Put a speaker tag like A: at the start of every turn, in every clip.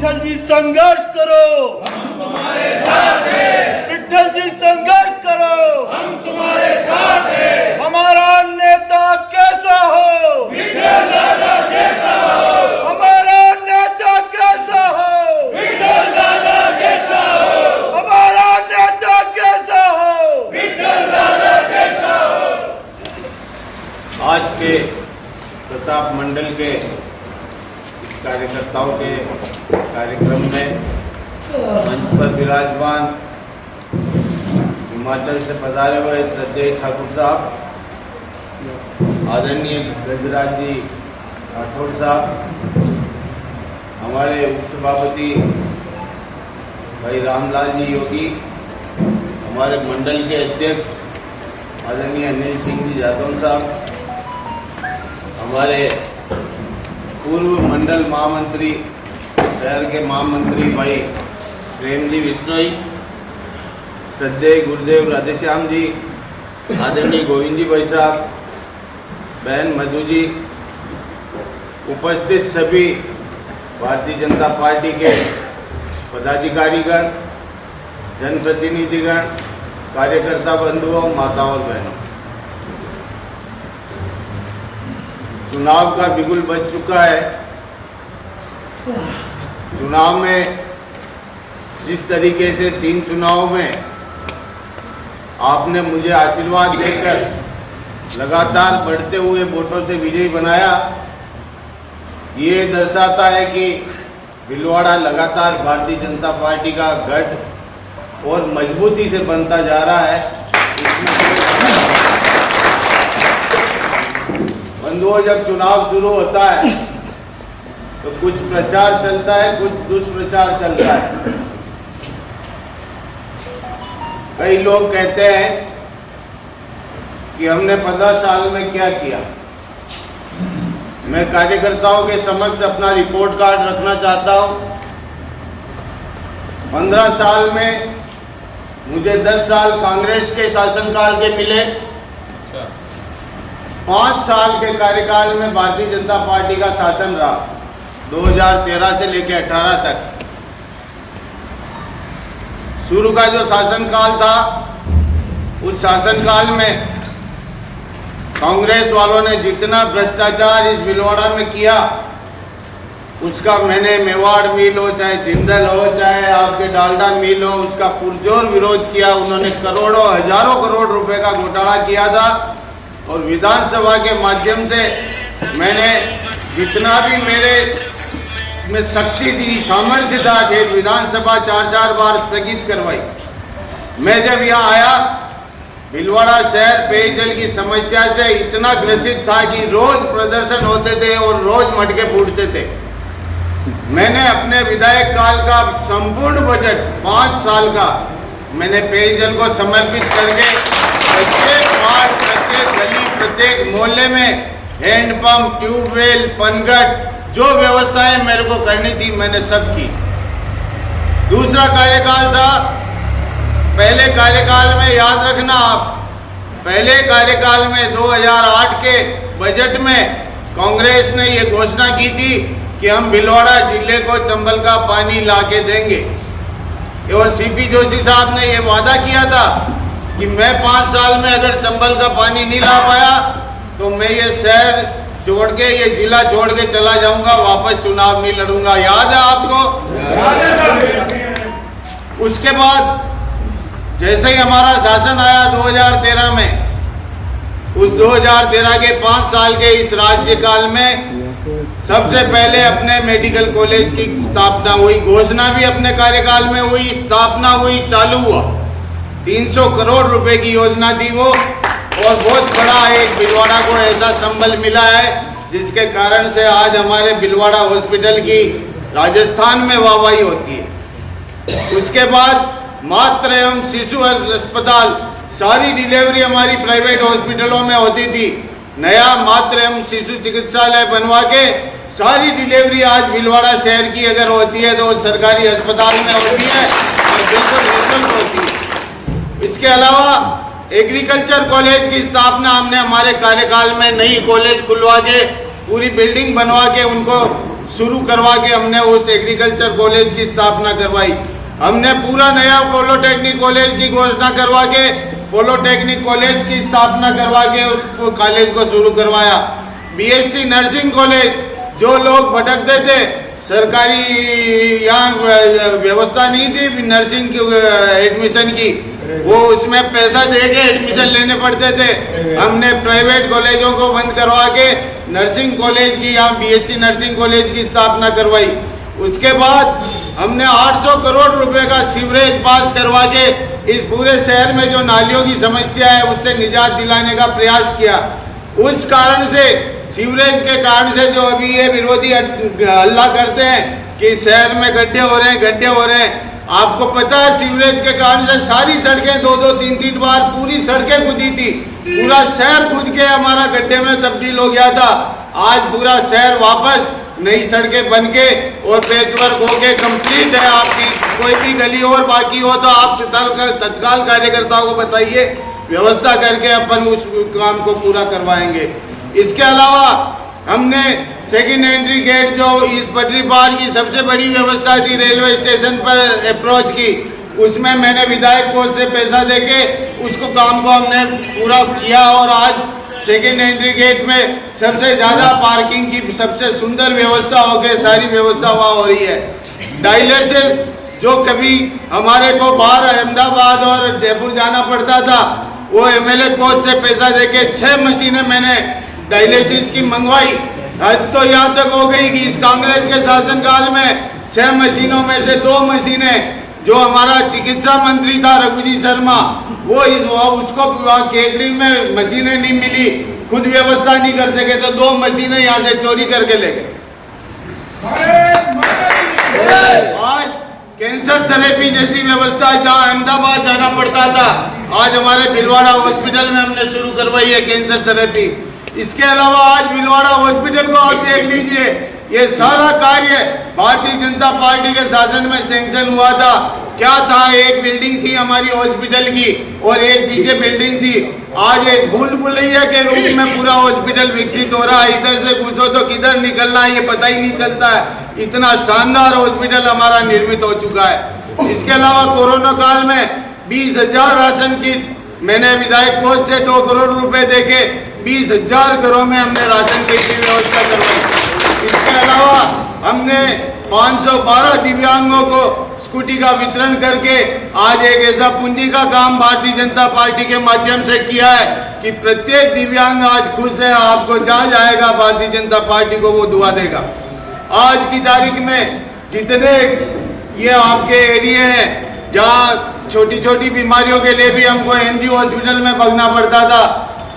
A: विठल जी संघर्ष करो,
B: हम तुम्हारे साथ हैं।
A: विठल जी संघर्ष करो,
B: हम तुम्हारे साथ हैं।
A: हमारा नेता कैसा हो,
B: विठल दादा कैसा हो,
A: हमारा नेता कैसा हो,
B: विठल दादा कैसा हो,
A: हमारा नेता कैसा हो,
B: विठल दादा कैसा हो।
C: आज के प्रताप मंडल के कार्यकर्ताओं के कार्यक्रम में मंच पर विराजमान हिमाचल से पधारे हुए श्रद्धेय ठाकुर साहब, आदरणीय गजराज जी राठौड़ साहब, हमारे उपसभापति भाई रामलाल जी योगी, हमारे मंडल के अध्यक्ष आदरणीय अनिल सिंह जी यादव साहब, हमारे पूर्व मंडल महामंत्री शहर के महामंत्री भाई प्रेम जी बिश्नोई, श्रद्धेय गुरुदेव राधेश्याम जी, आदरणीय गोविंद जी भाई साहब, बहन मधु जी, उपस्थित सभी भारतीय जनता पार्टी के पदाधिकारीगण, जनप्रतिनिधिगण, कार्यकर्ता बंधुओं, माताओं और बहनों, चुनाव का बिगुल बज चुका है। चुनाव में जिस तरीके से 3 चुनावों में आपने मुझे आशीर्वाद देकर लगातार बढ़ते हुए वोटों से विजयी बनाया, ये दर्शाता है कि भीलवाड़ा लगातार भारतीय जनता पार्टी का गढ़ और मजबूती से बनता जा रहा है। बंधुओं, जब चुनाव शुरू होता है तो कुछ प्रचार चलता है, कुछ दुष्प्रचार चलता है। कई लोग कहते हैं कि हमने 15 साल में क्या किया। मैं कार्यकर्ताओं के समक्ष अपना रिपोर्ट कार्ड रखना चाहता हूं। 15 साल में मुझे 10 साल कांग्रेस के शासनकाल के मिले, 5 साल के कार्यकाल में भारतीय जनता पार्टी का शासन रहा, 2013 से लेकर 18 तक। शुरू का जो शासनकाल था, उस शासनकाल में कांग्रेस वालों ने जितना भ्रष्टाचार इस भीलवाड़ा में किया, उसका मैंने मेवाड़ मिल हो, चाहे जिंदल हो, चाहे आपके डालडा मिल हो, उसका पुरजोर विरोध किया। उन्होंने करोड़ों हजारों करोड़ रुपए का घोटाला किया था और विधानसभा के माध्यम से मैंने जितना भी मेरे में शक्ति थी, सामर्थ्य था, कि विधानसभा 4-4 बार स्थगित करवाई। मैं जब यहाँ आया, भीलवाड़ा शहर पेयजल की समस्या से इतना ग्रसित था कि रोज प्रदर्शन होते थे और रोज मटके फूटते थे। मैंने अपने विधायक काल का संपूर्ण बजट 5 साल का मैंने पेयजल को समर्पित करके प्रत्येक वार्ड, प्रत्येक गली, प्रत्येक मोहल्ले में हैंडपंप, ट्यूबवेल, पनघट, जो व्यवस्थाएं मेरे को करनी थी मैंने सब की। दूसरा कार्यकाल था, पहले कार्यकाल में याद रखना आप, पहले कार्यकाल में 2008 के बजट में कांग्रेस ने ये घोषणा की थी कि हम भीलवाड़ा जिले को चंबल का पानी लाके देंगे। और सीपी जोशी साहब ने ये वादा किया था कि मैं 5 साल में अगर चंबल का पानी नहीं ला पाया तो मैं ये शहर छोड़ के, ये जिला छोड़ के चला जाऊंगा, वापस चुनाव नहीं लड़ूंगा। याद है आपको? उसके बाद जैसे ही हमारा शासन आया 2013 में, उस 2013 के 5 साल के इस राज्यकाल में सबसे पहले अपने मेडिकल कॉलेज की स्थापना हुई, घोषणा भी अपने कार्यकाल में हुई, स्थापना हुई, चालू हुआ। 300 करोड़ रुपए की योजना थी वो, और बहुत बड़ा एक भीलवाड़ा को ऐसा संबल मिला है जिसके कारण से आज हमारे भीलवाड़ा हॉस्पिटल की राजस्थान में वाहवाही होती है। उसके बाद मातृ एवं शिशु अस्पताल, सारी डिलीवरी हमारी प्राइवेट हॉस्पिटलों में होती थी। नया मातृ एवं शिशु चिकित्सालय बनवा के सारी डिलीवरी आज भीलवाड़ा शहर की अगर होती है तो वो सरकारी अस्पताल में होती है और बिल्कुल निःशुल्क होती है। इसके अलावा एग्रीकल्चर कॉलेज की स्थापना हमने हमारे कार्यकाल में, नई कॉलेज खुलवा के, पूरी बिल्डिंग बनवा के उनको शुरू करवा के हमने उस एग्रीकल्चर कॉलेज की स्थापना करवाई। हमने पूरा नया पॉलिटेक्निक कॉलेज की घोषणा करवा के पॉलिटेक्निक कॉलेज की स्थापना करवा के उस कॉलेज को शुरू करवाया। बीएससी नर्सिंग कॉलेज, जो लोग भटकते थे, सरकारी यहाँ व्यवस्था नहीं थी नर्सिंग की एडमिशन की, वो उसमें पैसा दे के एडमिशन लेने पड़ते थे। हमने प्राइवेट कॉलेजों को बंद करवा के नर्सिंग कॉलेज की, यहाँ बीएससी नर्सिंग कॉलेज की स्थापना करवाई। उसके बाद हमने 800 करोड़ रुपए का सीवरेज पास करवा के इस पूरे शहर में जो नालियों की समस्या है उससे निजात दिलाने का प्रयास किया। उस कारण से, सीवरेज के कारण से जो अभी ये विरोधी हल्ला करते हैं कि शहर में गड्ढे हो रहे हैं, आपको पता है सीवरेज के कारण से सारी सड़कें 2-2, 3-3 बार पूरी सड़कें खुदी थी, पूरा शहर खुद के हमारा गड्ढे में तब्दील हो गया था। आज पूरा शहर वापस नई सड़कें बन के और पैचवर्क होके कंप्लीट है। आपकी कोई भी गली और बाकी हो तो आप तत्काल कार्यकर्ताओं को बताइए, व्यवस्था करके अपन उस काम को पूरा करवाएंगे। इसके अलावा हमने सेकंड एंट्री गेट, जो इस पटरी पार की सबसे बड़ी व्यवस्था थी रेलवे स्टेशन पर अप्रोच की, उसमें मैंने विधायक कोष से पैसा देके उसको काम को हमने पूरा किया और आज सेकेंड एंट्री गेट में सबसे ज्यादा पार्किंग की सबसे सुंदर व्यवस्था हो गई, सारी व्यवस्था वहाँ हो रही है। डायलिसिस, जो कभी हमारे को बाहर अहमदाबाद और जयपुर जाना पड़ता था, वो एमएलए कोष से पैसा देके 6 मशीनें मैंने डायलिसिस की मंगवाई। हद तो यहाँ तक हो गई कि इस कांग्रेस के शासनकाल में 6 मशीनों में से 2 मशीनें, जो हमारा चिकित्सा मंत्री था रघुजी शर्मा, वो उसको केटरिंग में मशीनें नहीं मिली, खुद व्यवस्था नहीं कर सके, तो 2 मशीनें यहाँ से चोरी करके ले गए। आज कैंसर थेरेपी जैसी व्यवस्था जहाँ अहमदाबाद जाना पड़ता था, आज हमारे भिलवाड़ा हॉस्पिटल में हमने शुरू करवाई है कैंसर थेरेपी। इसके अलावा आज भिलवाड़ा हॉस्पिटल को आप देख लीजिए, ये सारा कार्य भारतीय जनता पार्टी के शासन में सैंक्शन हुआ था। क्या था, एक बिल्डिंग थी हमारी हॉस्पिटल की और एक पीछे बिल्डिंग थी। आज एक भूल-भुलैया के रूप में पूरा हॉस्पिटल विकसित हो रहा है। इधर से घुसो तो किधर निकलना है ये पता ही नहीं चलता है। इतना शानदार हॉस्पिटल हमारा निर्मित हो चुका है। इसके अलावा कोरोना काल में 20,000 राशन किट मैंने विधायक कोष से 2 करोड़ रुपए देके 20,000 घरों में हमने राशन किट की व्यवस्था करवाई। इसके अलावा हमने 512 दिव्यांगों को स्कूटी का वितरण करके आज एक ऐसा पूंजी का काम भारतीय जनता पार्टी के माध्यम से किया है कि प्रत्येक दिव्यांग आज खुश है। आपको जहाँ जाएगा भारतीय जनता पार्टी को वो दुआ देगा। आज की तारीख में जितने ये आपके एरिया हैं जहाँ छोटी छोटी बीमारियों के लिए भी हमको एमजी हॉस्पिटल में भागना पड़ता था,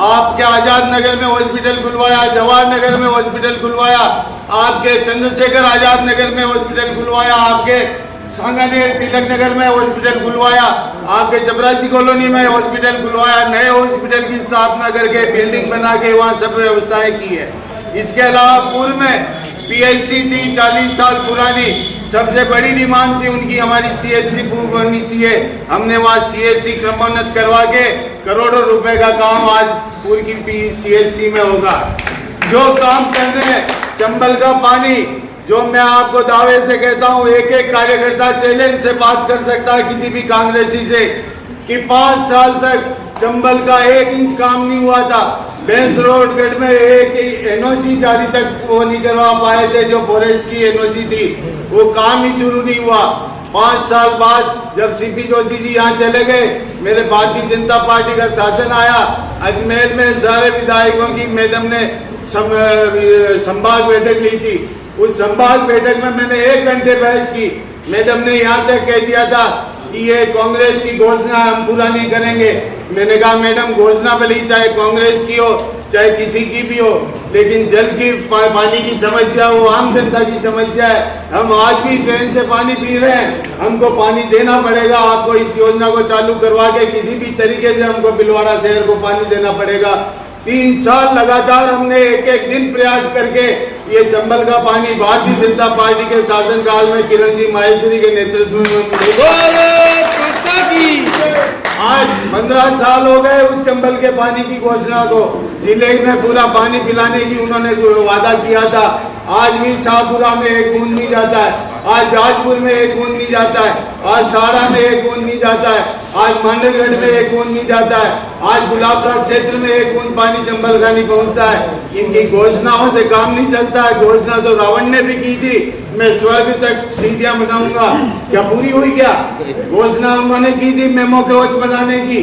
C: आपके आजाद नगर में हॉस्पिटल खुलवाया, जवाहर नगर में हॉस्पिटल खुलवाया, आपके चंद्रशेखर आजाद नगर में हॉस्पिटल खुलवाया, आपके सांगानेर तिलक नगर में हॉस्पिटल खुलवाया, आपके चपरासी कॉलोनी में हॉस्पिटल खुलवाया, नए हॉस्पिटल की स्थापना करके बिल्डिंग बना के वहाँ सब व्यवस्थाएं की है। इसके अलावा पूर्व में पीएचसी थी 40 साल पुरानी, सबसे बड़ी डिमांड थी उनकी हमारी सीएचसी बननी चाहिए। हमने वहाँ सीएचसी क्रमोन्नत करवा के करोड़ों रुपए का काम आज पूरी की सीएचसी में होगा। जो काम कर रहे हैं, चंबल का पानी, जो मैं आपको दावे से कहता हूँ, एक एक कार्यकर्ता चैलेंज से बात कर सकता है किसी भी कांग्रेसी से कि 5 साल तक चंबल का 1 इंच काम नहीं हुआ था। बेंस रोड गढ़ में एक एनओसी जारी तक वो नहीं करवा पाए थे, जो फॉरेस्ट की एनओसी थी, वो काम ही शुरू नहीं हुआ। 5 साल बाद जब सीपी जोशी जी यहाँ चले गए, मेरे भारतीय जनता पार्टी का शासन आया, अजमेर में सारे विधायकों की मैडम ने संभाग बैठक ली थी। उस संभाग बैठक में मैंने 1 घंटे बहस की। मैडम ने यहाँ तक कह दिया था कि ये कांग्रेस की घोषणा हम पूरा नहीं करेंगे। मैंने कहा मैडम, घोषणा भले ही चाहे कांग्रेस की हो चाहे किसी की भी हो, लेकिन जल की पानी की समस्या वो आम जनता की समस्या है। हम आज भी ट्रेन से पानी पी रहे हैं, हमको पानी देना पड़ेगा। आपको इस योजना को चालू करवा के किसी भी तरीके से हमको भिलवाड़ा शहर को पानी देना पड़ेगा। 3 साल लगातार हमने एक दिन प्रयास करके ये चंबल का पानी भारतीय जनता पार्टी के शासनकाल में किरण जी माहेश्वरी के नेतृत्व में आज 15 साल हो गए उस चंबल के पानी की घोषणा को। जिले में पूरा पानी पिलाने की उन्होंने वादा किया था। आज भी शाहपुरा में एक बूंद नहीं जाता है, आज जाजपुर में एक बूंद नहीं जाता है, आज साड़ा में एक बूंद नहीं जाता है, आज मांडरगढ़ में एक बूंद नहीं जाता है, आज गुलाबगढ़ क्षेत्र में एक बूंद पानी चंबल का नहीं पहुंचता है। इनकी घोषणाओं से काम नहीं चलता है। घोषणा तो रावण ने भी की थी, मैं स्वर्ग तक सीढ़ियां बनाऊंगा, क्या पूरी हुई? क्या घोषणा उन्होंने की थी मेमो कवच बनाने की,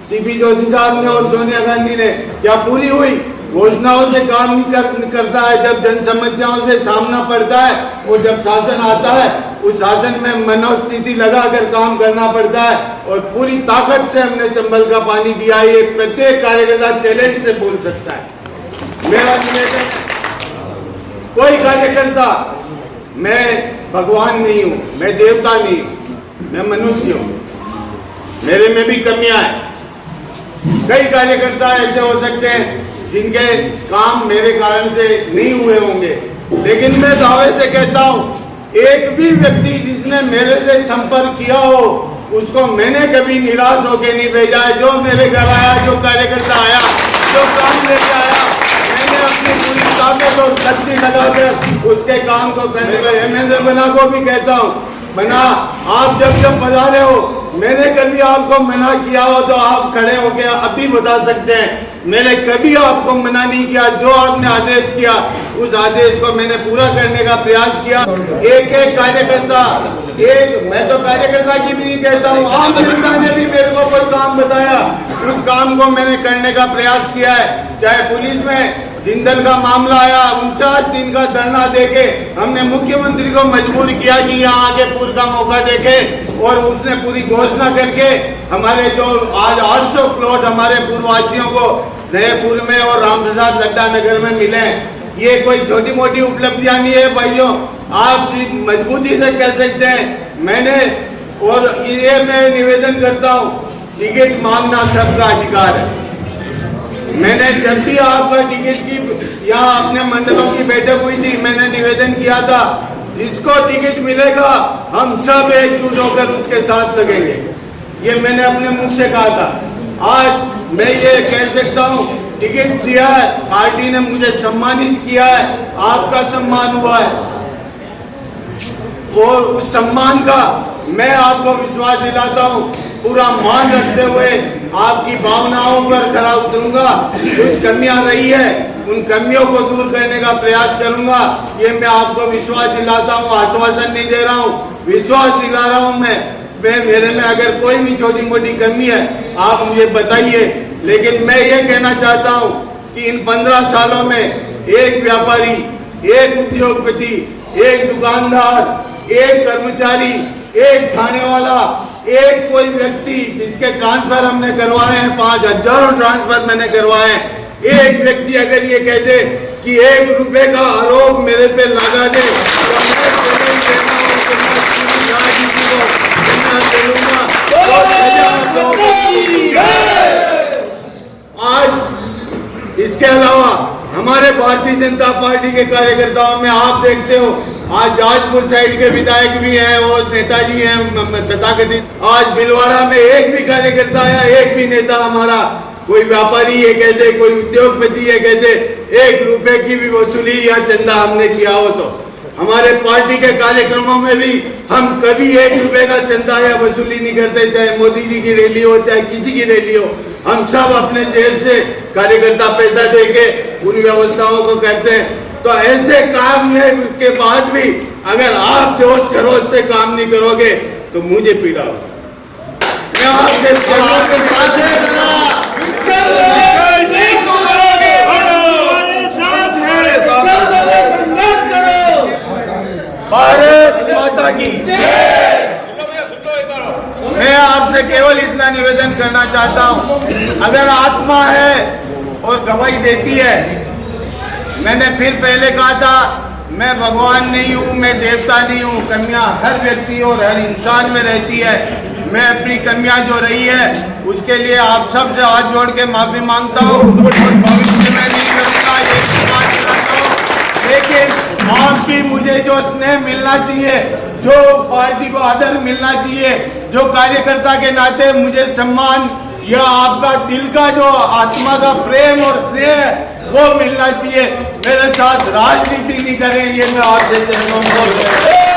C: सीपी जोशी साहब ने और सोनिया गांधी ने, क्या पूरी हुई? घोषणाओं से काम नहीं करता है। जब जन समस्याओं से सामना पड़ता है और जब शासन आता है, उस शासन में मनोस्थिति लगाकर काम करना पड़ता है। और पूरी ताकत से हमने चंबल का पानी दिया है, ये प्रत्येक कार्यकर्ता चैलेंज से बोल सकता है। मेरा निवेदन, कोई कार्यकर्ता, मैं भगवान नहीं हूं, मैं देवता नहीं हूं, मैं मनुष्य हूं, मेरे में भी कमियां हैं। कई कार्यकर्ता ऐसे हो सकते हैं जिनके काम मेरे कारण से नहीं हुए होंगे, लेकिन मैं दावे से कहता हूं, एक भी व्यक्ति जिसने मेरे से संपर्क किया हो, उसको मैंने कभी निराश होकर नहीं भेजा है। जो मेरे घर आया, जो कार्यकर्ता आया, जो काम लेके आया, मैंने अपनी पूरी ताकत और शक्ति लगाकर उसके काम को करने का। हेमेंद्र बना को भी कहता हूँ, बना, आप जब पधारे हो, मैंने कभी आपको मना किया हो तो आप खड़े होकर अभी बता सकते हैं, मैंने कभी आपको मना नहीं किया। जो आपने आदेश किया, उस आदेश को मैंने पूरा करने का प्रयास किया। एक एक कार्यकर्ता, मैं तो कार्यकर्ता की भी नहीं कहता हूँ, आम जनता ने भी मेरे को कोई काम बताया, उस काम को मैंने करने का प्रयास किया है। चाहे पुलिस में जिंदल का मामला आया, 49 दिन का धरना देके हमने मुख्यमंत्री को मजबूर किया कि यहाँ आके पूर्व का मौका देखे, और उसने पूरी घोषणा करके हमारे जो आज 800 प्लॉट हमारे पूर्ववासियों को नएपुर में और रामप्रसाद लड्डा नगर में मिले। ये कोई छोटी मोटी उपलब्धियां नहीं है भाइयों, आप मजबूती से कह सकते हैं। मैंने, और ये मैं निवेदन करता हूँ, टिकट मांगना सबका अधिकार है। मैंने जब भी आपका टिकट की यहाँ अपने मंडलों की बैठक हुई थी, मैंने निवेदन किया था, जिसको टिकट मिलेगा हम सब एकजुट होकर उसके साथ लगेंगे। ये मैंने अपने मुख से कहा था। आज मैं ये कह सकता हूँ, टिकट दिया है, पार्टी ने मुझे सम्मानित किया है, आपका सम्मान हुआ है, और उस सम्मान का मैं आपको विश्वास दिलाता हूँ, पूरा मान रखते हुए आपकी भावनाओं पर खरा उतरूंगा। कुछ कमियां रही है, उन कमियों को दूर करने का प्रयास करूंगा, ये मैं आपको विश्वास दिलाता हूँ। आश्वासन नहीं दे रहा हूँ, विश्वास दिला रहा हूँ। मैं मेरे में अगर कोई भी छोटी मोटी कमी है, आप मुझे बताइए। लेकिन मैं ये कहना चाहता हूँ कि इन 15 सालों में एक व्यापारी, एक उद्योगपति, एक दुकानदार, एक कर्मचारी, एक थाने वाला, एक कोई व्यक्ति जिसके ट्रांसफर हमने करवाए हैं, 5000 ट्रांसफर मैंने करवाए हैं, एक व्यक्ति अगर ये कह दे कि 1 रुपए का आरोप मेरे पे लगा दे, तो मैं चैलेंज देता हूं कि मैं पूरी राजनीति को चलूंगा। आज इसके अलावा हमारे भारतीय जनता पार्टी के कार्यकर्ताओं में आप देखते हो, आज जाजपुर साइड के विधायक भी हैं, वो नेताजी हैं तथाकथित। आज भीलवाड़ा में एक भी कार्यकर्ता या एक भी नेता हमारा, कोई व्यापारी ये कहते, कोई उद्योगपति ये कहते 1 रुपए की भी वसूली या चंदा हमने किया हो, तो हमारे पार्टी के कार्यक्रमों में भी हम कभी 1 रुपए का चंदा या वसूली नहीं करते। चाहे मोदी जी की रैली हो, चाहे किसी की रैली हो, हम सब अपने जेब से कार्यकर्ता पैसा देके उन व्यवस्थाओं को करते हैं। तो ऐसे काम के बाद भी अगर आप जोश खरोश से काम नहीं करोगे तो मुझे पीड़ा हो। मैं आपसे भारत माता की। मैं आपसे केवल इतना निवेदन करना चाहता हूं, अगर आत्मा है और गवाही देती है, मैंने फिर पहले कहा था, मैं भगवान नहीं हूँ, मैं देवता नहीं हूँ। कमियां हर व्यक्ति और हर इंसान में रहती है। मैं अपनी कमियां जो रही है उसके लिए आप सब से हाथ जोड़ के माफी मांगता हूँ, और भविष्य में नहीं करूँगा, ये बात करता हूँ। लेकिन आपकी मुझे जो स्नेह मिलना चाहिए, जो पार्टी को आदर मिलना चाहिए, जो कार्यकर्ता के नाते मुझे सम्मान या आपका दिल का जो आत्मा का प्रेम और स्नेह वो मिलना चाहिए। मेरे साथ राजनीति नहीं करें, ये मैं आपसे बोल रहा हूं।